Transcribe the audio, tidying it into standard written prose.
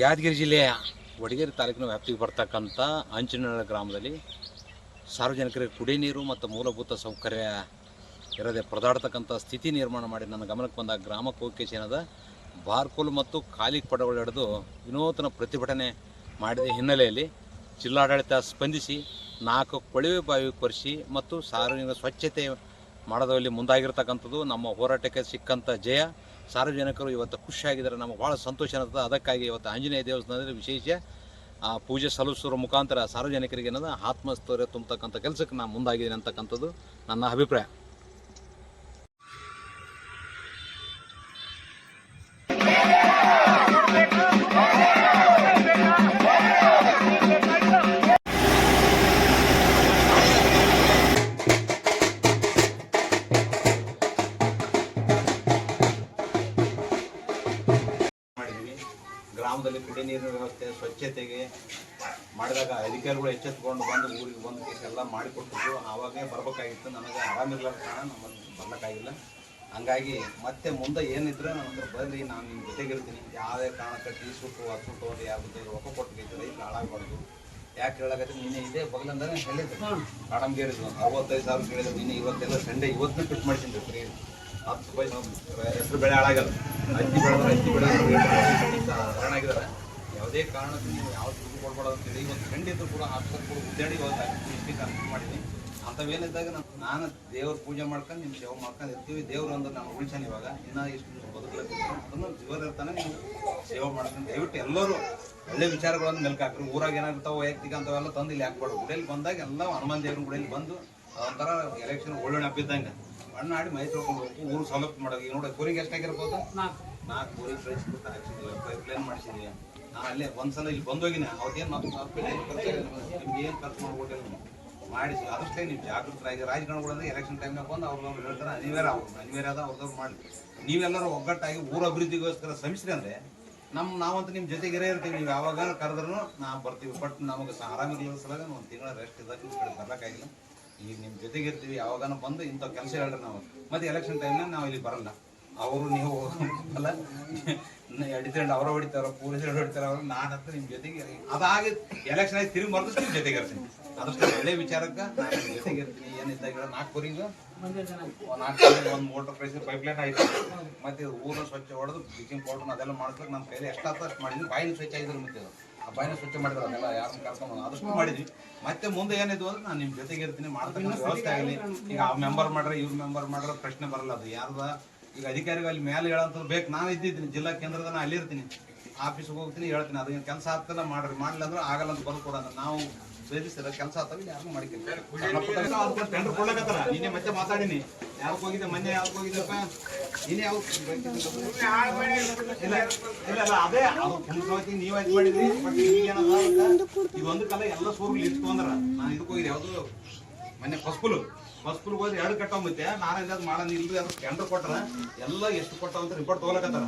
ಯಾದಗಿರಿ ಜಿಲ್ಲೆಯ ವಡಗೇರಿ ತಾಲೂಕಿನ ವ್ಯಾಪ್ತಿಗೆ ಬರ್ತಕ್ಕಂಥ ಅಂಚಿನಹಳ್ಳಿ ಗ್ರಾಮದಲ್ಲಿ ಸಾರ್ವಜನಿಕರಿಗೆ ಕುಡಿ ನೀರು ಮತ್ತು ಮೂಲಭೂತ ಸೌಕರ್ಯ ಇರದೆ ಪರದಾಡ್ತಕ್ಕಂಥ ಸ್ಥಿತಿ ನಿರ್ಮಾಣ ಮಾಡಿ ನನ್ನ ಗಮನಕ್ಕೆ ಬಂದ ಗ್ರಾಮ ಕೋಕೇಶನದ ಬಾರ್ಕೋಲು ಮತ್ತು ಖಾಲಿ ಪಡಗಳು ಹಿಡಿದು ವಿನೂತನ ಪ್ರತಿಭಟನೆ ಮಾಡಿದ ಹಿನ್ನೆಲೆಯಲ್ಲಿ ಜಿಲ್ಲಾಡಳಿತ ಸ್ಪಂದಿಸಿ 4 ಕೊಳವೆ ಬಾವಿ ಕೊರೆಸಿ ಮತ್ತು ಸಾರ್ವಜನಿಕ ಸ್ವಚ್ಛತೆ ಮಾಡೋದ್ರಲ್ಲಿ ಮುಂದಾಗಿರ್ತಕ್ಕಂಥದ್ದು ನಮ್ಮ ಹೋರಾಟಕ್ಕೆ ಸಿಕ್ಕಂಥ ಜಯ. ಸಾರ್ವಜನಿಕರು ಇವತ್ತು ಖುಷಿಯಾಗಿದ್ದಾರೆ, ನಮಗೆ ಭಾಳ ಸಂತೋಷ ಅನ್ನಿಸ್ತದೆ. ಅದಕ್ಕಾಗಿ ಇವತ್ತು ಆಂಜನೇಯ ದೇವಸ್ಥಾನದಲ್ಲಿ ವಿಶೇಷ ಪೂಜೆ ಸಲ್ಲಿಸುವ ಮುಖಾಂತರ ಸಾರ್ವಜನಿಕರಿಗೆ ಏನದ ಆತ್ಮಸ್ಥೈರ್ಯ ತುಂಬತಕ್ಕಂಥ ಕೆಲಸಕ್ಕೆ ನಾನು ಮುಂದಾಗಿದ್ದೀನಿ ಅಂತಕ್ಕಂಥದ್ದು ನನ್ನ ಅಭಿಪ್ರಾಯ. ಗ್ರಾಮದಲ್ಲಿ ಕುಡಿಯ ನೀರಿನ ವ್ಯವಸ್ಥೆ ಸ್ವಚ್ಛತೆಗೆ ಮಾಡಿದಾಗ ಅಧಿಕಾರಿಗಳು ಎಚ್ಚೆತ್ತುಕೊಂಡು ಬಂದು ಊರಿಗೆ ಬಂದು ಕೇಸ್ ಎಲ್ಲ ಮಾಡಿಕೊಟ್ಟಿದ್ರು. ಆವಾಗೇ ಬರಬೇಕಾಗಿತ್ತು, ನನಗೆ ಆರಾಮಿಲ್ಲ ಕಾರಣ ನಮ್ಮನ್ನು ಬರಲಿಕ್ಕಾಗಿಲ್ಲ. ಹಂಗಾಗಿ ಮತ್ತೆ ಮುಂದೆ ಏನಿದ್ರೆ ನನ್ನ ಹತ್ರ ಬರಲಿ, ನಾನು ನಿಮ್ಮ ಜೊತೆಗಿರ್ತೀನಿ. ಯಾವುದೇ ಕಾರಣಕ್ಕೆ ಟೀ ಸುಟ್ಟು ಹತ್ತು ಅಂತ ಯಾರು ಜೊತೆ ರೊಕ್ಕ ಕೊಟ್ಟು ರೈತರು ಹಾಳಾಗಬಾರ್ದು. ಯಾಕೆ ಹೇಳಕತ್ತೀನಿ, ನಿನ್ನೆ ಇದೇ ಬಗಲಂದ್ರೆ ಹೇಳಿದ್ರು ಕಾಡಂಗೇರಿದ್ರು 65,000 ಕೇಳಿದ್ರು. ನಿನ್ನೆ ಇವತ್ತೆಲ್ಲ ಸಂಡೇ ಇವತ್ತು ಫಿಟ್ ಮಾಡ್ತೀನಿ ರೀ. 10 ರೂಪಾಯಿ ಹೆಸರು ಬೆಳೆ ಹಾಳಾಗಲ್ಲ, ಹತ್ತಿ ಬೆಳೆದ್ರೆ ಹರಣ ಆಗಿದ್ದಾರೆ. ಯಾವುದೇ ಕಾರಣಕ್ಕೂ ನೀವು ಯಾವ ದುಡ್ಡು ಕೊಡ್ಬಾರ್ದು ಅಂತೇಳಿ ಇವತ್ತು ಖಂಡಿತ ಕೂಡ ಆಫೀಸರ್ ಕೂಡ ಉದ್ದಾಡಿ ಇಷ್ಟಕ್ಕೆ ಅನುಕೂಲ ಮಾಡಿದ್ದೀನಿ. ಅಂಥವೇನಿದ್ದಾಗ ನಾನು ದೇವ್ರ ಪೂಜೆ ಮಾಡ್ಕೊಂಡು ನಿಮ್ಮ ಸೇವೆ ಮಾಡ್ಕೊಂಡು ಇರ್ತೀವಿ. ದೇವ್ರು ಅಂದ್ರೆ ನಾನು ಉಳಿಸಾನೆ ಇವಾಗ ಇನ್ನೂ ಇಷ್ಟು ಬದುಕಲಿಕ್ಕೆ ಅದನ್ನು ಜೀವನ ಇರ್ತಾನೆ ನೀವು ಸೇವೆ ಮಾಡ್ಕೊಂಡು ದಯವಿಟ್ಟು ಎಲ್ಲರೂ ಒಳ್ಳೆ ವಿಚಾರಗಳನ್ನು ಮೆಲ್ಕು ಹಾಕ್ರಿ. ಊರಾಗ ಏನಾಗಿರ್ತಾವೆ ವೈಯಕ್ತಿಕ ಅಂತವೆಲ್ಲ ತಂದು ಇಲ್ಲಿ ಹಾಕ್ಬಾರ್ದು. ಗುಡಿಯಲ್ಲಿ ಬಂದಾಗ ಎಲ್ಲ ಹನುಮಾನ್ ದೇವ್ರ ಗುಡಿಯಲ್ಲಿ ಬಂದು ಅದೊಂಥರ ಎಲೆಕ್ಷನ್ ಒಳ್ಳೆ ಹಬ್ಬಿದ್ದಂಗೆ ಮಣ್ಣಾಡಿ ಮೈ ತೊಳ್ಕೊಬೇಕು, ಊರು ಸೌಲಭ್ಯ ಮಾಡೋದು. ಈಗ ನೋಡಿ ಕೂರಿಗೆ ಎಷ್ಟಾಗಿರ್ಬೋದು, 4 ಕೂರಿಗೆ ಕಳಿಸ್ಬಿಟ್ಟು ಹಾಕ್ಸಿದ್ದೀವಿ, ಪೈಪ್ಲೈನ್ ಮಾಡಿಸಿದ್ದೀವಿ. ನಾನು ಅಲ್ಲೇ ಒಂದ್ಸಲ ಇಲ್ಲಿ ಬಂದೋಗಿನ ಅವತ್ತೇನು ನಿಮ್ಗೆ ಏನು ಖರ್ಚು ಮಾಡ್ಬೋದಿಲ್ಲ ಮಾಡಿಸಿ. ಅದಷ್ಟೇ ನೀವು ಜಾಗೃತರಾಗಿ ರಾಜಕಾರಣಿಗಳಂದ್ರೆ ಎಲೆಕ್ಷನ್ ಟೈಮ್ನಾಗ ಬಂದು ಅವ್ರವ್ರು ಹೇಳ್ತಾರೆ ಅನಿವಾರ್ಯ ಅದ ಅವ್ರದವ್ರು ಮಾಡಿ. ನೀವೆಲ್ಲರೂ ಒಗ್ಗಟ್ಟಾಗಿ ಊರ ಅಭಿವೃದ್ಧಿಗೋಸ್ಕರ ಶ್ರಮಿಸ್ರಿ ಅಂದರೆ ನಾವಂತೂ ನಿಮ್ಮ ಜೊತೆಗಿರೇ ಇರ್ತೀವಿ. ನೀವು ಯಾವಾಗ ಕರೆದ್ರೂ ನಾವು ಬರ್ತೀವಿ. ಬಟ್ ನಮಗೆ ಆರಾಮಿಲ್ಲ ಸಲ ಒಂದು ತಿಂಗಳ ರೆಸ್ಟ್ ಇದ್ದಾಗ ನಿಮ್ಮ ಕಡೆ ಬರ್ಲಿಕ್ಕಾಗಿಲ್ಲ. ಈಗ ನಿಮ್ಮ ಜೊತೆಗೆ ಇರ್ತೀವಿ. ಯಾವಾಗನ ಬಂದು ಇಂಥ ಕೆಲಸ ಹೇಳ್ರಿ ನಾವು. ಮತ್ತು ಎಲೆಕ್ಷನ್ ಟೈಮ್ನಾಗ ನಾವು ಇಲ್ಲಿ ಬರಲ್ಲ. ಅವರು ನೀವು ಅಲ್ಲ ಹಿಡಿತಂಡು ಅವರ ಹೊಡಿತಾರ, ಪೊಲೀಸರು ಹೊಡಿತಾರ. ಅವ್ರು ನಾನು ಹತ್ರ ನಿಮ್ಮ ಜೊತೆಗೆ ಅದಾಗಿ ಎಲೆಕ್ಷನ್ ಆಗಿ ತಿರುಗಿ ಮರೆದಷ್ಟು ನಿಮ್ಮ ಜೊತೆಗೆ ಇರ್ತೀನಿ. ಅದಷ್ಟು ಒಳ್ಳೆ ವಿಚಾರಕ್ಕೆ ನಾನು ನಿಮ್ಮ ಜೊತೆಗೆ ಇರ್ತೀನಿ. ಏನಿದ್ದಾಗ 4 ಕೂರಿಗೆ 4 ಒಂದು ಮೋಟರ್ ಪ್ರೆಷರ್ ಪೈಪ್ಲೈನ್ ಆಯಿತು. ಮತ್ತು ಊರನ್ನ ಸ್ವಚ್ಛ ಹೊಡೆದು ಬ್ಲೀಚಿಂಗ್ ಪೌಡರ್ ಅದೆಲ್ಲ ಮಾಡಿಸ್ಲಿಕ್ಕೆ ನಮ್ಮ ಕೈಲಿ ಎಷ್ಟಾಗ್ತದೆ ಅಷ್ಟು ಮಾಡಿದ್ವಿ. ಬಾಯಿನ ಸ್ವಚ್ಛ ಆಗಿದ್ರು ಮತ್ತೆ ಆ ಬಾಯಿನ ಸ್ವಚ್ಛ ಮಾಡಿದ್ರು. ಅದೆಲ್ಲ ಯಾರನ್ನ ಕರ್ಕೊಂಡು ಅದಷ್ಟು ಮಾಡಿದ್ವಿ. ಮತ್ತೆ ಮುಂದೆ ಏನಿದ್ವು ಅಂದ್ರೆ ನಾನು ನಿಮ್ಮ ಜೊತೆಗೆ ಇರ್ತೀನಿ. ಮಾಡ್ತಕ್ಕಂಥ ವ್ಯವಸ್ಥೆ ಆಗಲಿ. ಈಗ ಆ ಮೆಂಬರ್ ಮಾಡ್ರೆ ಇವ್ರು ಮೆಂಬರ್ ಮಾಡ್ರೆ ಪ್ರಶ್ನೆ ಬರಲ್ಲ. ಅದು ಯಾರ್ದ ಈಗ ಅಧಿಕಾರಿಗಳು ಅಲ್ಲಿ ಮೇಲೆ ಹೇಳೋಂಥದ್ದು ಬೇಕು. ನಾನು ಇದ್ದಿದ್ದೀನಿ ಜಿಲ್ಲಾ ಕೇಂದ್ರದ, ನಾನು ಅಲ್ಲಿರ್ತೀನಿ, ಆಫೀಸ್ಗೆ ಹೋಗ್ತೀನಿ, ಹೇಳ್ತೀನಿ. ಅದು ಕೆಲಸ ಆಗ್ತಲ್ಲ ಮಾಡ್ರಿ, ಮಾಡಲಿಲ್ಲ ಅಂದ್ರೆ ಆಗಲ್ಲ ಅಂತ ಬರ್ಕೊಡ. ನಾವು ಸೇರಿಸಿದ ಕೆಲಸ ಆಗ್ತವೆ, ಯಾರು ಮಾಡ್ಕೊಂತಾರೆ. ಟೆಂಡರ್ ಕೊಡ್ಲಕತ್ತಾರ. ನೀನೇ ಮತ್ತೆ ಮಾತಾಡಿನಿ. ಯಾವ್ದು ಹೋಗಿದ್ದೆ ಮೊನ್ನೆ, ಯಾವ್ದು ಹೋಗಿದ್ದಪ್ಪ ನೀನೇ ಯಾವ ಇಲ್ಲ ಅದೇ ಅದು ಕೆಲಸವಾಗಿ ನೀವು ಇದು ಮಾಡಿದ್ರಿ. ಬಟ್ ಈಗೇನದ ಈಗ ಒಂದು ಕಾಲ ಎಲ್ಲ ಸೂರ್ಗಳು ಇತ್ತು ಅಂದ್ರೆ ನಾನು ಇದಕ್ಕೆ ಹೋಗಿದ್ದೆ. ಯಾವುದು ಮೊನ್ನೆ ಫಸ್ಪುಲ್ಗೆ ಹೋದ್ರೆ 2 ಕಟ್ಟ ಮತ್ತೆ ನಾನು ಮಾಡೋದು ಮಾಡೋದು ಇಲ್ರಿ. ಅದು ಟೆಂಡರ್ ಕೊಟ್ರ ಎಲ್ಲ ಎಷ್ಟು ಕೊಟ್ಟ ಅಂತ ರಿಪೋರ್ಟ್ ತೊಗೊಳಕತ್ತಾರ.